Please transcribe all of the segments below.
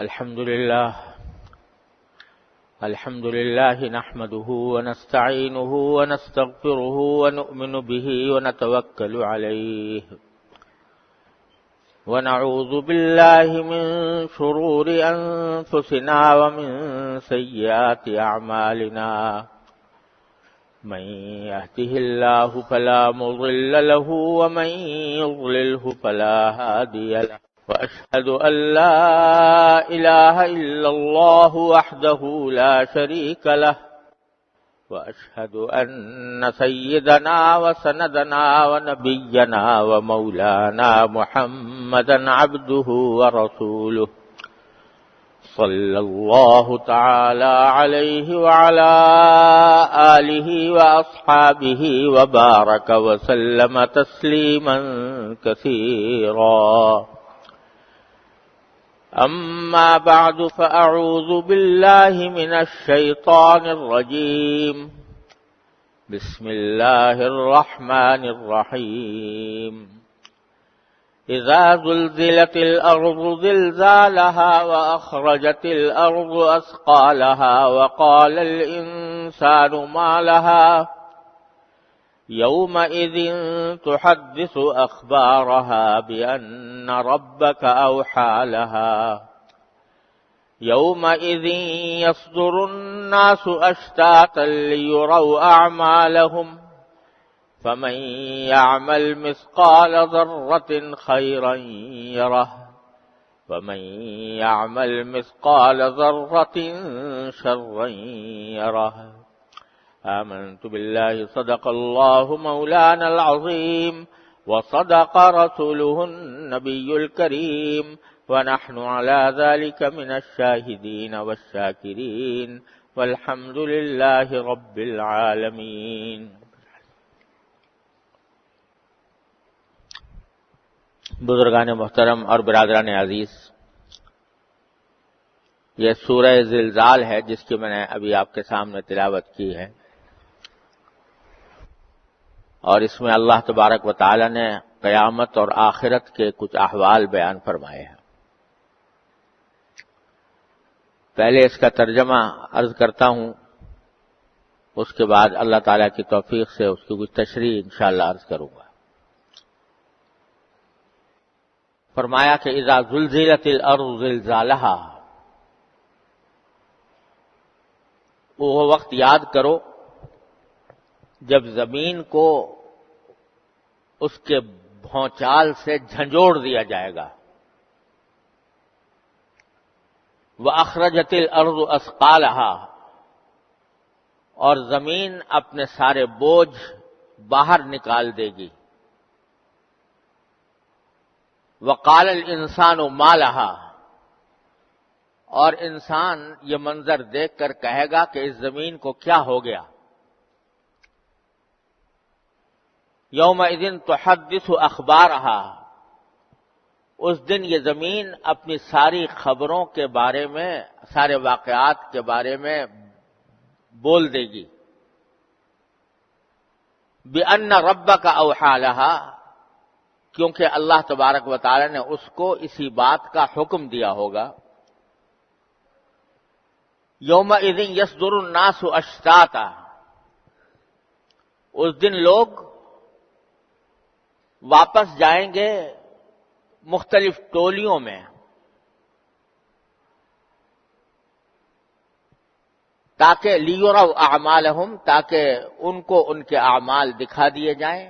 الحمد لله نحمده ونستعينه ونستغفره ونؤمن به ونتوكل عليه ونعوذ بالله من شرور أنفسنا ومن سيئات أعمالنا من يهده الله فلا مضل له ومن يضلله فلا هادي له وأشهد أن لا إله إلا الله وحده لا شريك له وأشهد أن سيدنا وسندنا ونبينا ومولانا محمدا عبده ورسوله صلى الله تعالى عليه وعلى آله وأصحابه وبارك وسلم تسليما كثيرا أما بعد فأعوذ بالله من الشيطان الرجيم بسم الله الرحمن الرحيم إذا زلزلت الأرض زلزالها وأخرجت الأرض أثقالها وقال الإنسان ما لها يومئذ تحدث أخبارها بأن ربك أوحى لها يومئذ يصدر الناس أشتاتا ليروا أعمالهم فمن يعمل مثقال ذرة خيرا يره ومن يعمل مثقال ذرة شرا يره آمنت بالله صدق الله مولانا العظيم وصدق رسوله النبي الكريم ونحن على ذلك من الشاهدين والشاكرين والحمد لله رب العالمين. بزرگان محترم اور برادران عزیز، یہ سورہ زلزال ہے جس کی میں نے ابھی آپ کے سامنے تلاوت کی ہے، اور اس میں اللہ تبارک و تعالی نے قیامت اور آخرت کے کچھ احوال بیان فرمائے ہیں۔ پہلے اس کا ترجمہ عرض کرتا ہوں، اس کے بعد اللہ تعالی کی توفیق سے اس کی کچھ تشریح انشاءاللہ عرض کروں گا۔ فرمایا کہ اذا زلزلت الارض زلزالها، وہ وقت یاد کرو جب زمین کو اس کے بھونچال سے جھنجھوڑ دیا جائے گا۔ وَأَخْرَجَتِ الْأَرْضُ أَثْقَالَهَا، اور زمین اپنے سارے بوجھ باہر نکال دے گی۔ وَقَالَ الْإِنسَانُ مَا لَهَا، اور انسان یہ منظر دیکھ کر کہے گا کہ اس زمین کو کیا ہو گیا۔ یومئذ تحدث اخبارها، اس دن یہ زمین اپنی ساری خبروں کے بارے میں، سارے واقعات کے بارے میں بول دے گی۔ بِأَنَّ رَبَّكَ أَوْحَى لَهَا، کیونکہ اللہ تبارک و تعالی نے اس کو اسی بات کا حکم دیا ہوگا۔ یومئذ یصدر الناس اشتاتا، اس دن لوگ واپس جائیں گے مختلف ٹولیوں میں، تاکہ لیروا اعمالہم، تاکہ ان کو ان کے اعمال دکھا دیے جائیں۔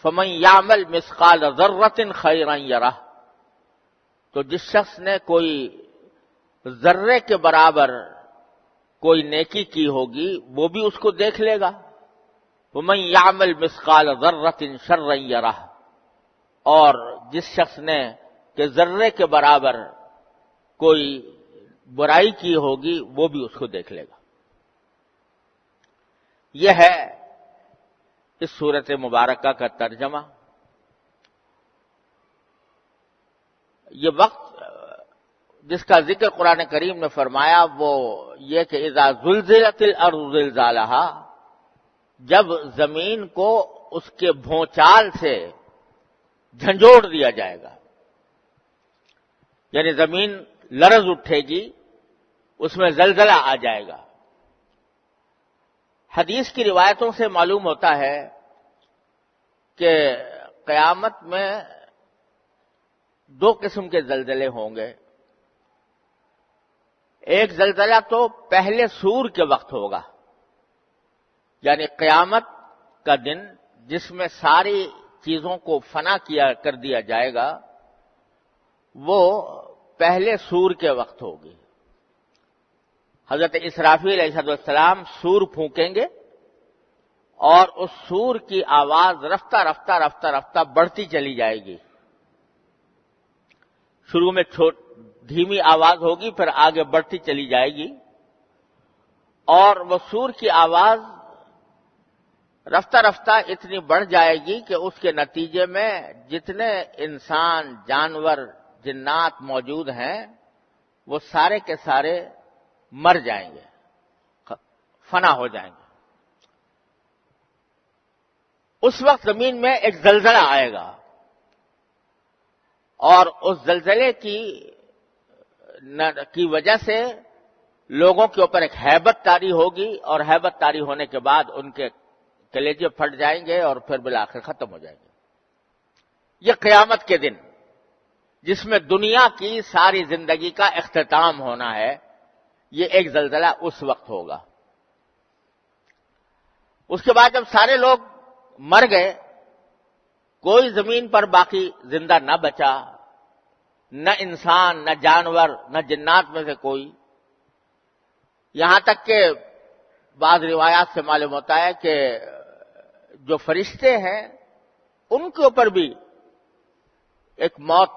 فمن یعمل مثقال ذرۃ خیرا یرہ، تو جس شخص نے کوئی ذرے کے برابر کوئی نیکی کی ہوگی وہ بھی اس کو دیکھ لے گا۔ ومن یعمل مثقال ذرۃ شرا یرہ، اور جس شخص نے کہ ذرے کے برابر کوئی برائی کی ہوگی وہ بھی اس کو دیکھ لے گا۔ یہ ہے اس سورۃ مبارکہ کا ترجمہ۔ یہ وقت جس کا ذکر قرآن کریم نے فرمایا وہ یہ کہ اذا زلزلت الارض زلزالها، جب زمین کو اس کے بھونچال سے جھنجھوڑ دیا جائے گا، یعنی زمین لرز اٹھے گی، اس میں زلزلہ آ جائے گا۔ حدیث کی روایتوں سے معلوم ہوتا ہے کہ قیامت میں دو قسم کے زلزلے ہوں گے۔ ایک زلزلہ تو پہلے سور کے وقت ہوگا، یعنی قیامت کا دن جس میں ساری چیزوں کو فنا کر دیا جائے گا، وہ پہلے سور کے وقت ہوگی۔ حضرت اسرافیل علیہ السلام سور پھونکیں گے اور اس سور کی آواز رفتہ رفتہ رفتہ رفتہ بڑھتی چلی جائے گی۔ شروع میں دھیمی آواز ہوگی، پھر آگے بڑھتی چلی جائے گی، اور وہ سور کی آواز رفتہ رفتہ اتنی بڑھ جائے گی کہ اس کے نتیجے میں جتنے انسان، جانور، جنات موجود ہیں وہ سارے کے سارے مر جائیں گے، فنا ہو جائیں گے۔ اس وقت زمین میں ایک زلزلہ آئے گا، اور اس زلزلے کی وجہ سے لوگوں کے اوپر ایک ہیبت طاری ہوگی، اور ہیبت طاری ہونے کے بعد ان کے کلیجے پھٹ جائیں گے اور پھر بالآخر ختم ہو جائیں گے۔ یہ قیامت کے دن جس میں دنیا کی ساری زندگی کا اختتام ہونا ہے، یہ ایک زلزلہ اس وقت ہوگا۔ اس کے بعد جب سارے لوگ مر گئے، کوئی زمین پر باقی زندہ نہ بچا، نہ انسان، نہ جانور، نہ جنات میں سے کوئی، یہاں تک کہ بعض روایات سے معلوم ہوتا ہے کہ جو فرشتے ہیں ان کے اوپر بھی ایک موت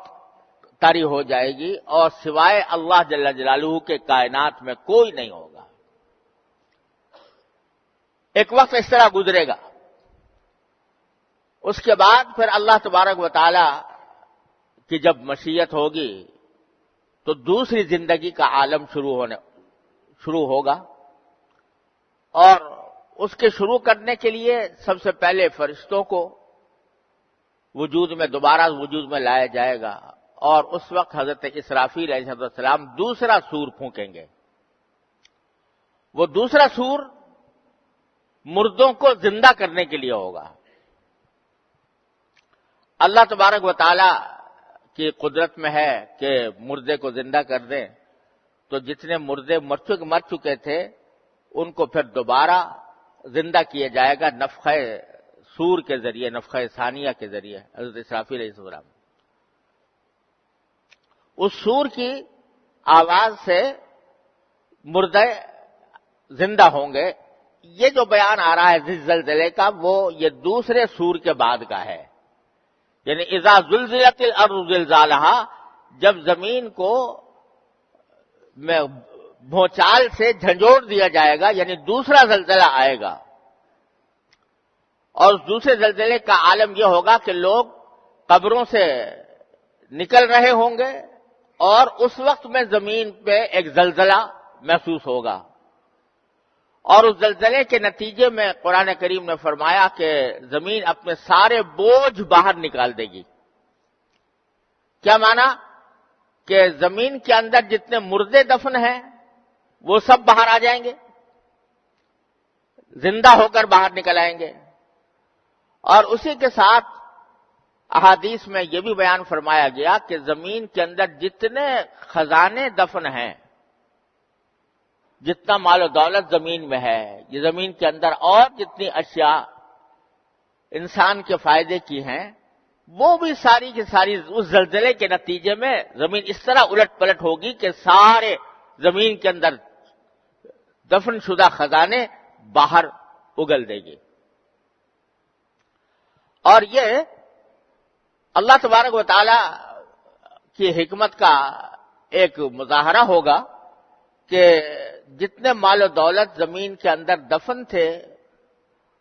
طاری ہو جائے گی، اور سوائے اللہ جل جلالہ کے کائنات میں کوئی نہیں ہوگا۔ ایک وقت اس طرح گزرے گا، اس کے بعد پھر اللہ تبارک و تعالی کی جب مشیت ہوگی تو دوسری زندگی کا عالم شروع ہوگا، اور اس کے شروع کرنے کے لیے سب سے پہلے فرشتوں کو دوبارہ وجود میں لایا جائے گا، اور اس وقت حضرت اسرافیل علیہ السلام دوسرا سور پھونکیں گے۔ وہ دوسرا سور مردوں کو زندہ کرنے کے لیے ہوگا۔ اللہ تبارک و تعالی کی قدرت میں ہے کہ مردے کو زندہ کر دیں، تو جتنے مردے مر چکے تھے ان کو پھر دوبارہ زندہ کیا جائے گا نفخہ سور کے ذریعے، نفخہ ثانیہ کے ذریعے حضرت اسرافیل علیہ السلام۔ اس سور کی آواز سے مردے زندہ ہوں گے۔ یہ جو بیان آ رہا ہے زلزلے کا، وہ یہ دوسرے سور کے بعد کا ہے، یعنی اذا زلزلت الارض زلزالہا، جب زمین کو بھونچال سے جھنجھوڑ دیا جائے گا، یعنی دوسرا زلزلہ آئے گا۔ اور اس دوسرے زلزلے کا عالم یہ ہوگا کہ لوگ قبروں سے نکل رہے ہوں گے، اور اس وقت میں زمین پہ ایک زلزلہ محسوس ہوگا، اور اس زلزلے کے نتیجے میں قرآن کریم نے فرمایا کہ زمین اپنے سارے بوجھ باہر نکال دے گی۔ کیا معنی؟ کہ زمین کے اندر جتنے مردے دفن ہیں وہ سب باہر آ جائیں گے، زندہ ہو کر باہر نکل آئیں گے۔ اور اسی کے ساتھ احادیث میں یہ بھی بیان فرمایا گیا کہ زمین کے اندر جتنے خزانے دفن ہیں، جتنا مال و دولت زمین میں ہے، یہ زمین کے اندر اور جتنی اشیاء انسان کے فائدے کی ہیں، وہ بھی ساری کی ساری اس زلزلے کے نتیجے میں زمین اس طرح الٹ پلٹ ہوگی کہ سارے زمین کے اندر دفن شدہ خزانے باہر اگل دے گی۔ اور یہ اللہ تبارک و تعالی کی حکمت کا ایک مظاہرہ ہوگا کہ جتنے مال و دولت زمین کے اندر دفن تھے،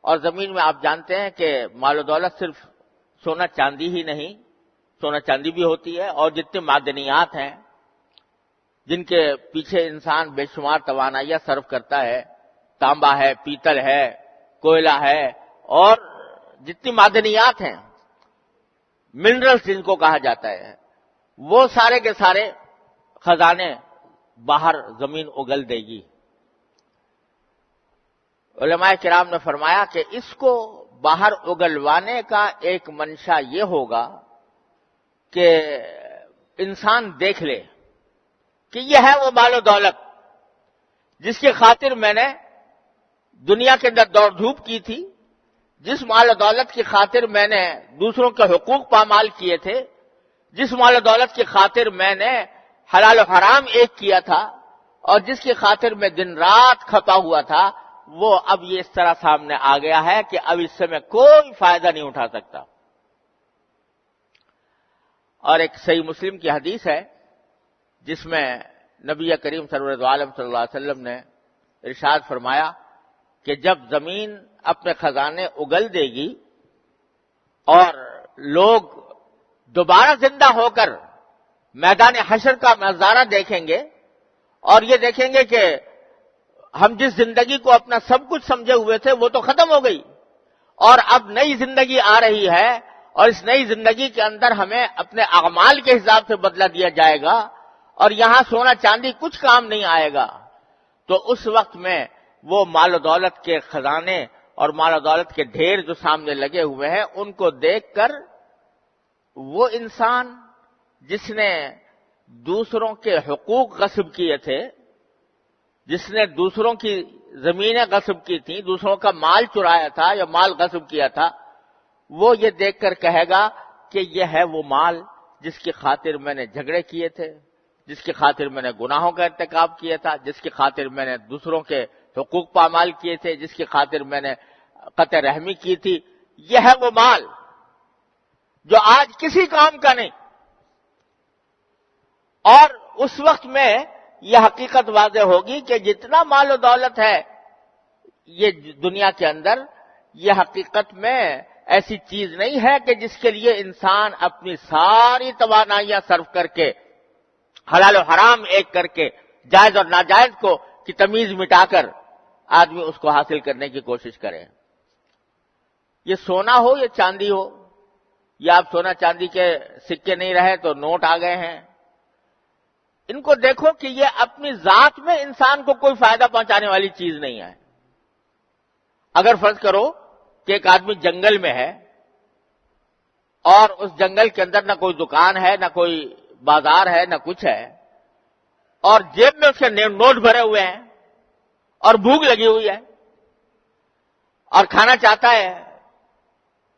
اور زمین میں آپ جانتے ہیں کہ مال و دولت صرف سونا چاندی ہی نہیں، سونا چاندی بھی ہوتی ہے، اور جتنے معدنیات ہیں جن کے پیچھے انسان بے شمار توانائیاں صرف کرتا ہے، تانبا ہے، پیتل ہے، کوئلہ ہے، اور جتنی معدنیات ہیں، منرلز جن کو کہا جاتا ہے، وہ سارے کے سارے خزانے باہر زمین اگل دے گی۔ علماء کرام نے فرمایا کہ اس کو باہر اگلوانے کا ایک منشا یہ ہوگا کہ انسان دیکھ لے کہ یہ ہے وہ مال و دولت جس کی خاطر میں نے دنیا کے اندر دوڑ دھوپ کی تھی، جس مال و دولت کی خاطر میں نے دوسروں کے حقوق پامال کیے تھے، جس مال و دولت کی خاطر میں نے حلال و حرام ایک کیا تھا، اور جس کی خاطر میں دن رات کھپا ہوا تھا، وہ اب یہ اس طرح سامنے آ گیا ہے کہ اب اس سے میں کوئی فائدہ نہیں اٹھا سکتا۔ اور ایک صحیح مسلم کی حدیث ہے جس میں نبی کریم سرور عالم صلی اللہ علیہ وسلم نے ارشاد فرمایا کہ جب زمین اپنے خزانے اگل دے گی اور لوگ دوبارہ زندہ ہو کر میدان حشر کا نظارہ دیکھیں گے اور یہ دیکھیں گے کہ ہم جس زندگی کو اپنا سب کچھ سمجھے ہوئے تھے وہ تو ختم ہو گئی، اور اب نئی زندگی آ رہی ہے، اور اس نئی زندگی کے اندر ہمیں اپنے اعمال کے حساب سے بدلہ دیا جائے گا، اور یہاں سونا چاندی کچھ کام نہیں آئے گا، تو اس وقت میں وہ مال و دولت کے خزانے اور مال و دولت کے ڈھیر جو سامنے لگے ہوئے ہیں ان کو دیکھ کر وہ انسان جس نے دوسروں کے حقوق غصب کیے تھے، جس نے دوسروں کی زمینیں غصب کی تھیں، دوسروں کا مال چرایا تھا یا مال غصب کیا تھا، وہ یہ دیکھ کر کہے گا کہ یہ ہے وہ مال جس کی خاطر میں نے جھگڑے کیے تھے، جس کی خاطر میں نے گناہوں کا ارتکاب کیا تھا، جس کی خاطر میں نے دوسروں کے حقوق پامال کیے تھے، جس کی خاطر میں نے قطع رحمی کی تھی، یہ ہے وہ مال جو آج کسی کام کا نہیں۔ اور اس وقت میں یہ حقیقت واضح ہوگی کہ جتنا مال و دولت ہے یہ دنیا کے اندر، یہ حقیقت میں ایسی چیز نہیں ہے کہ جس کے لیے انسان اپنی ساری توانائیاں صرف کر کے حلال و حرام ایک کر کے جائز اور ناجائز کو کی تمیز مٹا کر آدمی اس کو حاصل کرنے کی کوشش کرے۔ یہ سونا ہو یا چاندی ہو، یا اب سونا چاندی کے سکے نہیں رہے تو نوٹ آ گئے ہیں، ان کو دیکھو کہ یہ اپنی ذات میں انسان کو کوئی فائدہ پہنچانے والی چیز نہیں ہے۔ اگر فرض کرو کہ ایک آدمی جنگل میں ہے اور اس جنگل کے اندر نہ کوئی دکان ہے، نہ کوئی بازار ہے، نہ کچھ ہے، اور جیب میں اس کے نوٹ بھرے ہوئے ہیں اور بھوک لگی ہوئی ہے اور کھانا چاہتا ہے،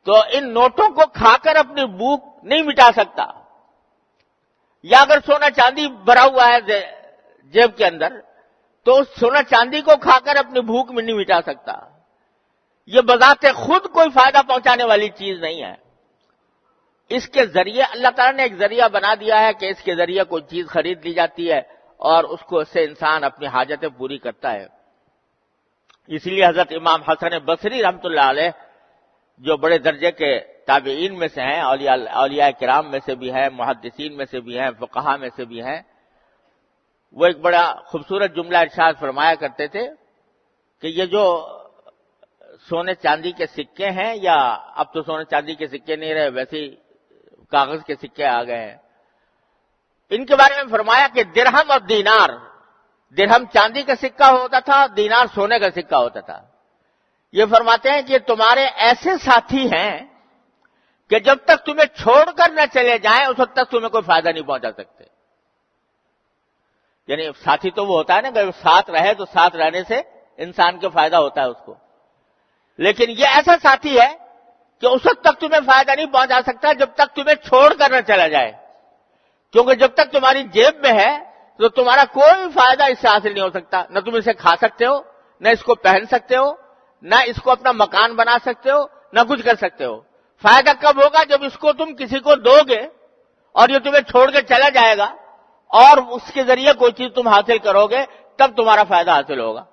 تو ان نوٹوں کو کھا کر اپنی بھوک نہیں مٹا سکتا۔ یا اگر سونا چاندی بھرا ہوا ہے جیب کے اندر تو اس سونا چاندی کو کھا کر اپنی بھوک میں نہیں مٹا سکتا۔ یہ بذات خود کوئی فائدہ پہنچانے والی چیز نہیں ہے۔ اس کے ذریعے اللہ تعالیٰ نے ایک ذریعہ بنا دیا ہے کہ اس کے ذریعے کوئی چیز خرید لی جاتی ہے اور اس کو سے انسان اپنی حاجتیں پوری کرتا ہے۔ اسی لیے حضرت امام حسن بصری رحمۃ اللہ علیہ جو بڑے درجے کے تابعین میں سے ہیں، اولیاء کرام میں سے بھی ہیں، محدثین میں سے بھی ہیں، فقہا میں سے بھی ہیں، وہ ایک بڑا خوبصورت جملہ ارشاد فرمایا کرتے تھے کہ یہ جو سونے چاندی کے سکے ہیں، یا اب تو سونے چاندی کے سکے نہیں رہے، ویسے ہی کاغذ کے سکے آ گئے ہیں، ان کے بارے میں فرمایا کہ درہم اور دینار، درہم چاندی کا سکہ ہوتا تھا، دینار سونے کا سکہ ہوتا تھا۔ یہ فرماتے ہیں کہ تمہارے ایسے ساتھی ہیں کہ جب تک تمہیں چھوڑ کر نہ چلے جائیں اس وقت تک تمہیں کوئی فائدہ نہیں پہنچا سکتے۔ یعنی ساتھی تو وہ ہوتا ہے نا کہ ساتھ رہے تو ساتھ رہنے سے انسان کو فائدہ ہوتا ہے اس کو، لیکن یہ ایسا ساتھی ہے کہ اس وقت تک تمہیں فائدہ نہیں پہنچا سکتا جب تک تمہیں چھوڑ کر نہ چلا جائے، کیونکہ جب تک تمہاری جیب میں ہے تو تمہارا کوئی فائدہ اس سے حاصل نہیں ہو سکتا، نہ تم اسے کھا سکتے ہو، نہ اس کو پہن سکتے ہو، نہ اس کو اپنا مکان بنا سکتے ہو، نہ کچھ کر سکتے ہو۔ فائدہ کب ہوگا؟ جب اس کو تم کسی کو دو گے اور یہ تمہیں چھوڑ کے چلا جائے گا اور اس کے ذریعے کوئی چیز تم حاصل کرو گے، تب تمہارا فائدہ حاصل ہوگا۔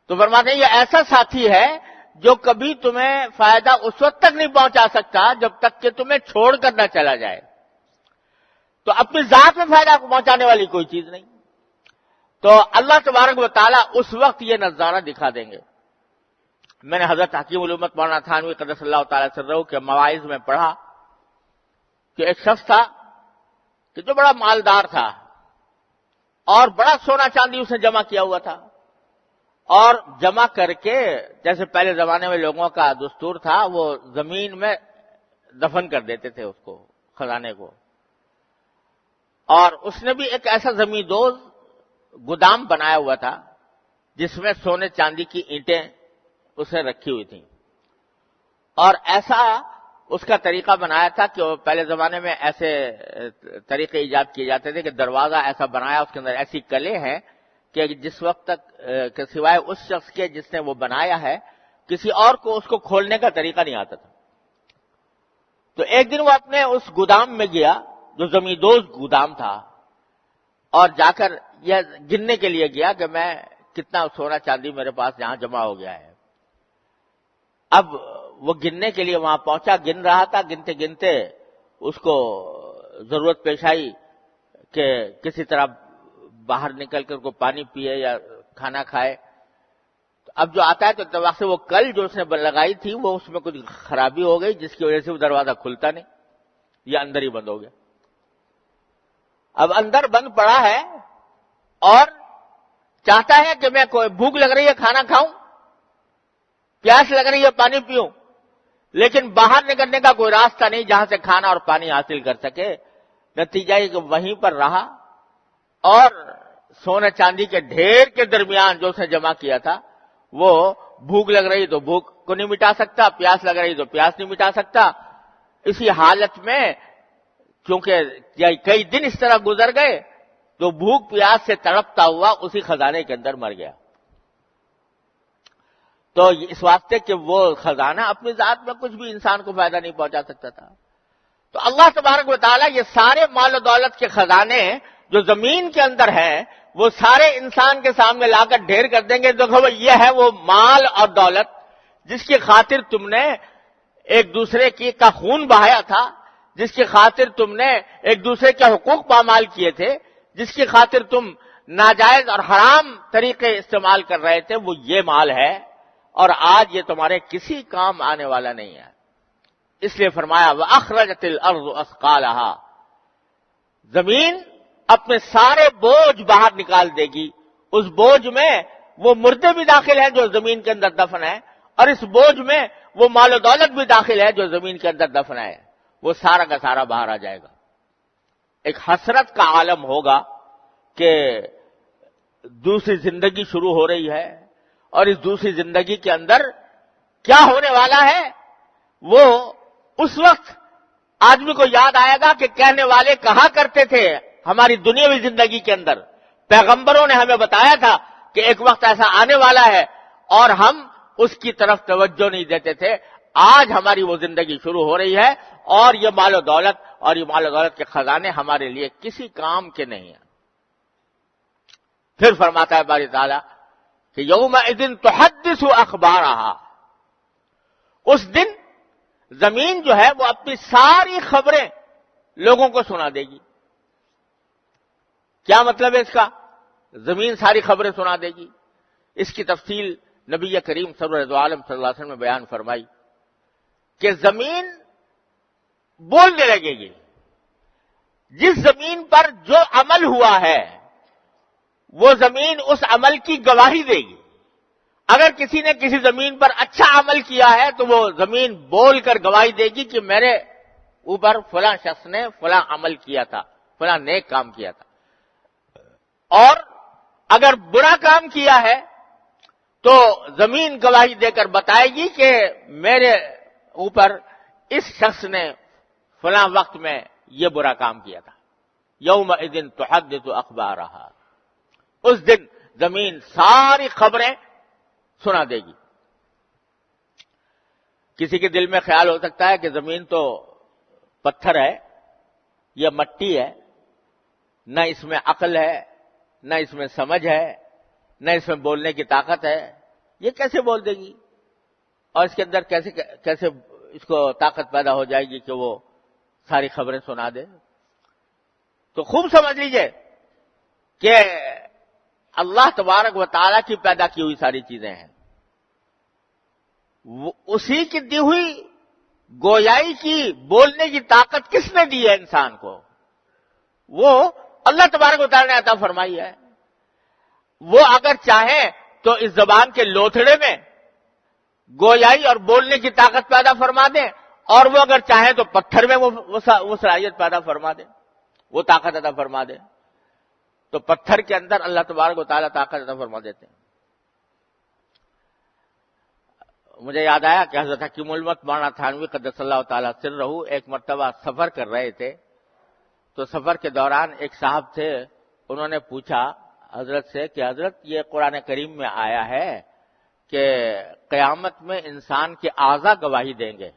تو فرماتے ہیں یہ ایسا ساتھی ہے جو کبھی تمہیں فائدہ اس وقت تک نہیں پہنچا سکتا جب تک کہ تمہیں چھوڑ کر نہ چلا جائے۔ تو اپنی ذات میں فائدہ پہنچانے والی کوئی چیز نہیں۔ تو اللہ تبارک و تعالیٰ اس وقت یہ نظارہ دکھا دیں گے۔ میں نے حضرت حکیم الامت مولانا تھانوی قدس اللہ تعالی سرہ کے مواعظ میں پڑھا کہ ایک شخص تھا کہ جو بڑا مالدار تھا، اور بڑا سونا چاندی اس نے جمع کیا ہوا تھا، اور جمع کر کے جیسے پہلے زمانے میں لوگوں کا دستور تھا وہ زمین میں دفن کر دیتے تھے اس کو، خزانے کو. اور اس نے بھی ایک ایسا زمیندوز گودام بنایا ہوا تھا جس میں سونے چاندی کی اینٹیں اس نے رکھی ہوئی تھیں. اور ایسا اس کا طریقہ بنایا تھا کہ پہلے زمانے میں ایسے طریقے ایجاد کیے جاتے تھے کہ دروازہ ایسا بنایا، اس کے اندر ایسی کلیں ہیں کہ جس وقت تک کہ سوائے اس شخص کے جس نے وہ بنایا ہے کسی اور کو اس کو کھولنے کا طریقہ نہیں آتا تھا. تو ایک دن وہ اپنے اس گودام میں گیا جو زمیندوز گودام تھا، اور جا کر یہ گننے کے لیے گیا کہ میں کتنا سونا چاندی میرے پاس یہاں جمع ہو گیا ہے. اب وہ گننے کے لیے وہاں پہنچا، گن رہا تھا. گنتے گنتے اس کو ضرورت پیش آئی کہ کسی طرح باہر نکل کر کو پانی پیے یا کھانا کھائے. اب جو آتا ہے تو اتفاق سے وہ کل جو اس نے لگائی تھی وہ اس میں کچھ خرابی ہو گئی جس کی وجہ سے وہ دروازہ کھلتا نہیں، یا اندر ہی بند ہو گیا. اب اندر بند پڑا ہے اور چاہتا ہے کہ میں کوئی بھوک لگ رہی ہے کھانا کھاؤں، پیاس لگ رہی ہے پانی پیوں، لیکن باہر نکلنے کا کوئی راستہ نہیں جہاں سے کھانا اور پانی حاصل کر سکے. نتیجہ یہ کہ وہیں پر رہا اور سونے چاندی کے ڈھیر کے درمیان جو اس نے جمع کیا تھا وہ بھوک لگ رہی تو بھوک کو نہیں مٹا سکتا، پیاس لگ رہی تو پیاس نہیں مٹا سکتا. اسی حالت میں چونکہ کئی دن اس طرح گزر گئے تو بھوک پیاس سے تڑپتا ہوا اسی خزانے کے اندر مر گیا. تو اس واسطے کہ وہ خزانہ اپنی ذات میں کچھ بھی انسان کو فائدہ نہیں پہنچا سکتا تھا. تو اللہ تبارک و تعالیٰ یہ سارے مال و دولت کے خزانے جو زمین کے اندر ہیں وہ سارے انسان کے سامنے لا کر ڈھیر کر دیں گے. دیکھو یہ ہے وہ مال اور دولت جس کی خاطر تم نے ایک دوسرے کا خون بہایا تھا، جس کی خاطر تم نے ایک دوسرے کے حقوق پامال کیے تھے، جس کی خاطر تم ناجائز اور حرام طریقے استعمال کر رہے تھے، وہ یہ مال ہے. اور آج یہ تمہارے کسی کام آنے والا نہیں ہے. اس لیے فرمایا وَأَخْرَجَتِ الْأَرْضُ أَثْقَالَهَا، زمین اپنے سارے بوجھ باہر نکال دے گی. اس بوجھ میں وہ مردے بھی داخل ہیں جو زمین کے اندر دفن ہے، اور اس بوجھ میں وہ مال و دولت بھی داخل ہے جو زمین کے اندر دفن ہے. وہ سارا کا سارا باہر آ جائے گا. ایک حسرت کا عالم ہوگا کہ دوسری زندگی شروع ہو رہی ہے، اور اس دوسری زندگی کے اندر کیا ہونے والا ہے وہ اس وقت آدمی کو یاد آئے گا کہ کہنے والے کہا کرتے تھے ہماری دنیاوی زندگی کے اندر، پیغمبروں نے ہمیں بتایا تھا کہ ایک وقت ایسا آنے والا ہے، اور ہم اس کی طرف توجہ نہیں دیتے تھے. آج ہماری وہ زندگی شروع ہو رہی ہے، اور یہ مال و دولت اور یہ مال و دولت کے خزانے ہمارے لیے کسی کام کے نہیں ہیں. پھر فرماتا ہے باری تعالیٰ کہ یومئذ تحدث اخبارها، اس دن زمین جو ہے وہ اپنی ساری خبریں لوگوں کو سنا دے گی. کیا مطلب ہے اس کا؟ زمین ساری خبریں سنا دے گی. اس کی تفصیل نبی کریم صلی اللہ علیہ وسلم نے بیان فرمائی کہ زمین بولنے لگے گی. جس زمین پر جو عمل ہوا ہے وہ زمین اس عمل کی گواہی دے گی. اگر کسی نے کسی زمین پر اچھا عمل کیا ہے تو وہ زمین بول کر گواہی دے گی کہ میرے اوپر فلاں شخص نے فلاں عمل کیا تھا، فلاں نیک کام کیا تھا. اور اگر برا کام کیا ہے تو زمین گواہی دے کر بتائے گی کہ میرے اوپر اس شخص نے فلاں وقت میں یہ برا کام کیا تھا. یومئذ تحدث اخبارها، اس دن زمین ساری خبریں سنا دے گی. کسی کے دل میں خیال ہو سکتا ہے کہ زمین تو پتھر ہے یا مٹی ہے، نہ اس میں عقل ہے، نہ اس میں سمجھ ہے، نہ اس میں بولنے کی طاقت ہے، یہ کیسے بول دے گی؟ اور اس کے اندر کیسے اس کو طاقت پیدا ہو جائے گی کہ وہ ساری خبریں سنا دے؟ تو خوب سمجھ لیجئے کہ اللہ تبارک و تعالیٰ کی پیدا کی ہوئی ساری چیزیں ہیں. اسی کی دی ہوئی گویائی کی، بولنے کی طاقت کس نے دی ہے انسان کو؟ وہ اللہ تبارک و تعالیٰ نے عطا فرمائی ہے. وہ اگر چاہیں تو اس زبان کے لوتھڑے میں گویائی اور بولنے کی طاقت پیدا فرما دیں، اور وہ اگر چاہیں تو پتھر میں وہ صلاحیت پیدا فرما دیں، وہ طاقت عطا فرما دیں. تو پتھر کے اندر اللہ تبارک و تعالیٰ طاقت عطا فرما دیتے ہیں. مجھے یاد آیا کہ حضرت حکیم الامت مولانا تھانوی قدس اللہ تعالیٰ سرہ ایک مرتبہ سفر کر رہے تھے. تو سفر کے دوران ایک صاحب تھے، انہوں نے پوچھا حضرت سے کہ حضرت یہ قرآن کریم میں آیا ہے کہ قیامت میں انسان کے اعضاء گواہی دیں گے،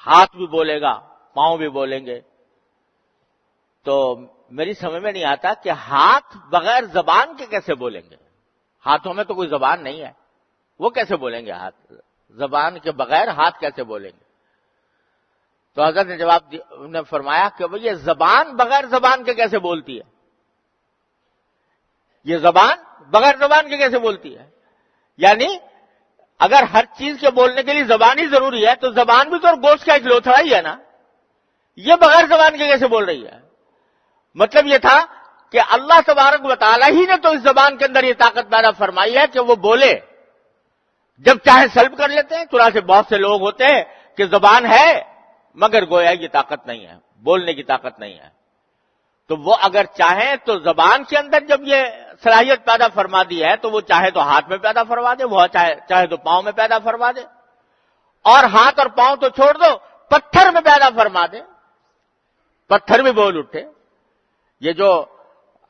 ہاتھ بھی بولے گا، پاؤں بھی بولیں گے. تو میری سمجھ میں نہیں آتا کہ ہاتھ بغیر زبان کے کیسے بولیں گے؟ ہاتھوں میں تو کوئی زبان نہیں ہے، وہ کیسے بولیں گے؟ ہاتھ زبان کے بغیر ہاتھ کیسے بولیں گے؟ تو حضرت نے جواب نے فرمایا کہ یہ زبان بغیر زبان کے کیسے بولتی ہے؟ یہ زبان بغیر زبان کے کیسے بولتی ہے؟ یعنی اگر ہر چیز کے بولنے کے لیے زبان ہی ضروری ہے تو زبان بھی تو گوشت کا ایک لوتھڑا ہی ہے نا. یہ بغیر زبان کے کیسے بول رہی ہے؟ مطلب یہ تھا کہ اللہ تبارک و تعالیٰ ہی نے تو اس زبان کے اندر یہ طاقت پیدا فرمائی ہے کہ وہ بولے، جب چاہے سلب کر لیتے ہیں. چنانچہ بہت سے لوگ ہوتے ہیں کہ زبان ہے مگر گویا کی طاقت نہیں ہے، بولنے کی طاقت نہیں ہے. تو وہ اگر چاہیں تو زبان کے اندر جب یہ صلاحیت پیدا فرما دی ہے تو وہ چاہے تو ہاتھ میں پیدا فرما دے، وہ چاہے تو پاؤں میں پیدا فرما دے، اور ہاتھ اور پاؤں تو چھوڑ دو، پتھر میں پیدا فرما دے، پتھر بھی بول اٹھے. یہ جو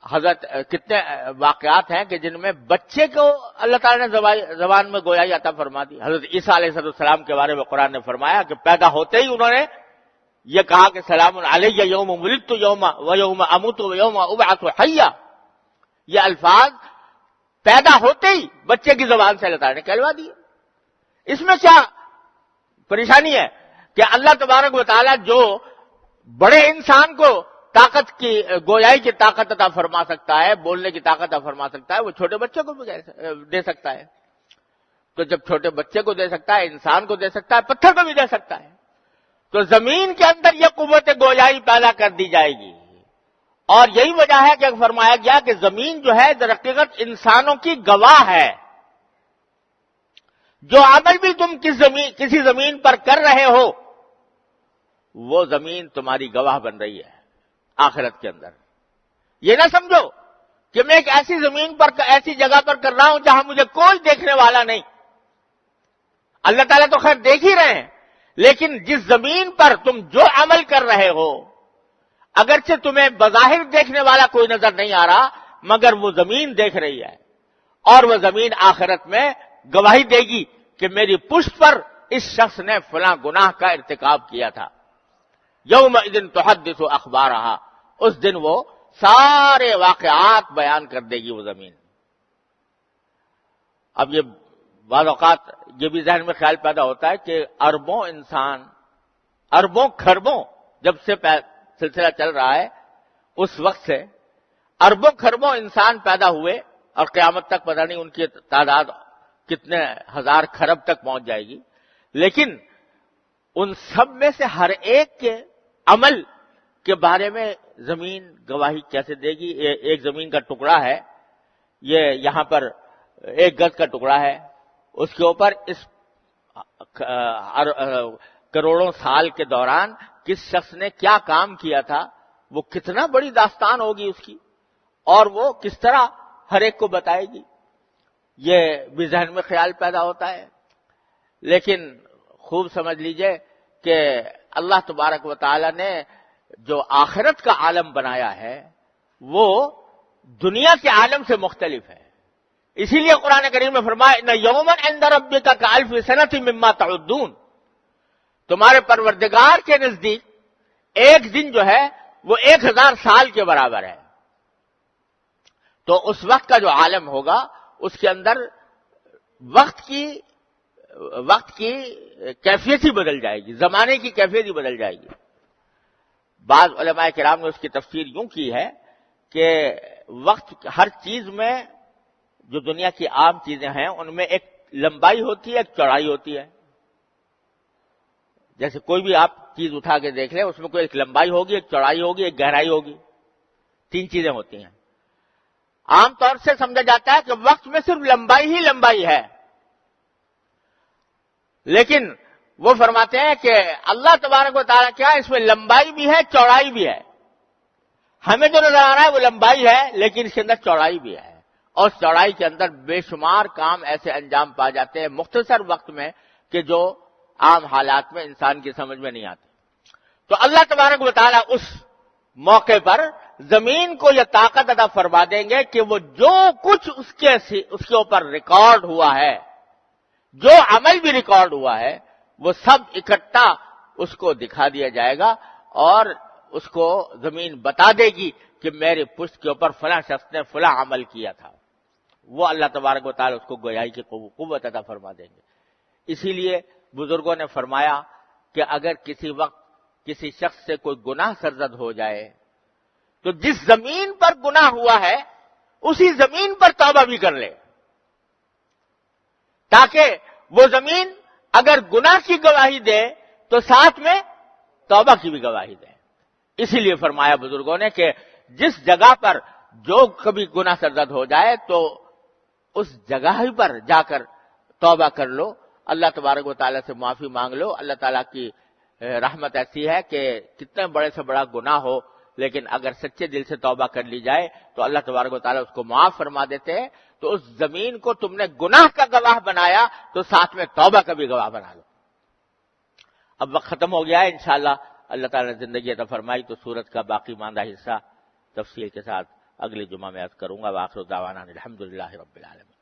حضرت کتنے واقعات ہیں کہ جن میں بچے کو اللہ تعالیٰ نے زبان میں گویائی عطا فرما دی. حضرت عیسیٰ علیہ السلام کے بارے میں قرآن نے فرمایا کہ پیدا ہوتے ہی انہوں نے یہ کہا کہ سلام علیہ یوم ولدت و یوم اموت و یوم ابعث حیا. یہ الفاظ پیدا ہوتے ہی بچے کی زبان سے اللہ تعالیٰ نے کہلوا دیے. اس میں کیا پریشانی ہے کہ اللہ تبارک و تعالیٰ جو بڑے انسان کو طاقت کی گویائی کی طاقت عطا فرما سکتا ہے، بولنے کی طاقت عطا فرما سکتا ہے، وہ چھوٹے بچے کو بھی دے سکتا ہے. تو جب چھوٹے بچے کو دے سکتا ہے، انسان کو دے سکتا ہے، پتھر کو بھی دے سکتا ہے. تو زمین کے اندر یہ قوت گویائی پیدا کر دی جائے گی. اور یہی وجہ ہے کہ فرمایا گیا کہ زمین جو ہے در حقیقت انسانوں کی گواہ ہے. جو عمل بھی تم کسی زمین پر کر رہے ہو وہ زمین تمہاری گواہ بن رہی ہے آخرت کے اندر. یہ نہ سمجھو کہ میں ایک ایسی زمین پر، ایسی جگہ پر کر رہا ہوں جہاں مجھے کوئی دیکھنے والا نہیں. اللہ تعالیٰ تو خیر دیکھ ہی رہے ہیں، لیکن جس زمین پر تم جو عمل کر رہے ہو اگرچہ تمہیں بظاہر دیکھنے والا کوئی نظر نہیں آ رہا مگر وہ زمین دیکھ رہی ہے، اور وہ زمین آخرت میں گواہی دے گی کہ میری پشت پر اس شخص نے فلاں گناہ کا ارتکاب کیا تھا. یومئذ تحدث اخبارہا، اس دن وہ سارے واقعات بیان کر دے گی وہ زمین. اب یہ بعض اوقات یہ بھی ذہن میں خیال پیدا ہوتا ہے کہ اربوں انسان، اربوں کھربوں جب سے سلسلہ چل رہا ہے اس وقت سے اربوں کھربوں انسان پیدا ہوئے اور قیامت تک پتہ نہیں ان کی تعداد کتنے ہزار کھرب تک پہنچ جائے گی. لیکن ان سب میں سے ہر ایک کے عمل کے بارے میں زمین گواہی کیسے دے گی؟ ایک زمین کا ٹکڑا ہے، یہ یہاں پر 1 گز کا ٹکڑا ہے، اس کے اوپر اس کروڑوں سال کے دوران کس شخص نے کیا کام کیا تھا، وہ کتنا بڑی داستان ہوگی اس کی، اور وہ کس طرح ہر ایک کو بتائے گی. یہ بھی ذہن میں خیال پیدا ہوتا ہے. لیکن خوب سمجھ لیجئے کہ اللہ تبارک و تعالی نے جو آخرت کا عالم بنایا ہے وہ دنیا کے عالم سے مختلف ہے. اسی لیے قرآن کریم میں فرمایا ان یوما عند ربک کالف سنۃ مما تعدون، تمہارے پروردگار کے نزدیک ایک دن جو ہے وہ 1000 سال کے برابر ہے. تو اس وقت کا جو عالم ہوگا اس کے اندر وقت کی کیفیت ہی بدل جائے گی، زمانے کی کیفیت ہی بدل جائے گی. بعض علماء کرام نے اس کی تفسیر یوں کی ہے کہ وقت ہر چیز میں جو دنیا کی عام چیزیں ہیں ان میں ایک لمبائی ہوتی ہے، ایک چوڑائی ہوتی ہے. جیسے کوئی بھی آپ چیز اٹھا کے دیکھ لیں اس میں کوئی ایک لمبائی ہوگی، ایک چوڑائی ہوگی، ایک گہرائی ہوگی. تین چیزیں ہوتی ہیں. عام طور سے سمجھا جاتا ہے کہ وقت میں صرف لمبائی ہی لمبائی ہے، لیکن وہ فرماتے ہیں کہ اللہ تبارک و تعالیٰ کیا اس میں لمبائی بھی ہے چوڑائی بھی ہے. ہمیں جو نظر آ رہا ہے وہ لمبائی ہے، لیکن اس کے اندر چوڑائی بھی ہے، اور چوڑائی کے اندر بے شمار کام ایسے انجام پا جاتے ہیں مختصر وقت میں کہ جو عام حالات میں انسان کی سمجھ میں نہیں آتے. تو اللہ تبارک و تعالیٰ اس موقع پر زمین کو یہ طاقت عطا فرما دیں گے کہ وہ جو کچھ اس کے اوپر ریکارڈ ہوا ہے، جو عمل بھی ریکارڈ ہوا ہے، وہ سب اکٹھا اس کو دکھا دیا جائے گا، اور اس کو زمین بتا دے گی کہ میرے پشت کے اوپر فلاں شخص نے فلاں عمل کیا تھا. وہ اللہ تبارک و تعالیٰ اس کو گویائی کی قوت عطا فرما دیں گے. اسی لیے بزرگوں نے فرمایا کہ اگر کسی وقت کسی شخص سے کوئی گناہ سرزد ہو جائے تو جس زمین پر گناہ ہوا ہے اسی زمین پر توبہ بھی کر لے، تاکہ وہ زمین اگر گناہ کی گواہی دے تو ساتھ میں توبہ کی بھی گواہی دے. اسی لیے فرمایا بزرگوں نے کہ جس جگہ پر جو کبھی گناہ سرزد ہو جائے تو اس جگہ ہی پر جا کر توبہ کر لو، اللہ تبارک و تعالیٰ سے معافی مانگ لو. اللہ تعالیٰ کی رحمت ایسی ہے کہ کتنے بڑے سے بڑا گناہ ہو لیکن اگر سچے دل سے توبہ کر لی جائے تو اللہ تبارک و تعالیٰ اس کو معاف فرما دیتے ہیں. تو اس زمین کو تم نے گناہ کا گواہ بنایا تو ساتھ میں توبہ کا بھی گواہ بنا لو. اب وقت ختم ہو گیا ہے، انشاءاللہ اللہ تعالیٰ نے زندگی عطا فرمائی تو سورت کا باقی ماندہ حصہ تفصیل کے ساتھ اگلے جمعہ میں عرض کروں گا. وآخر دعوانا الحمدللہ رب العالمین.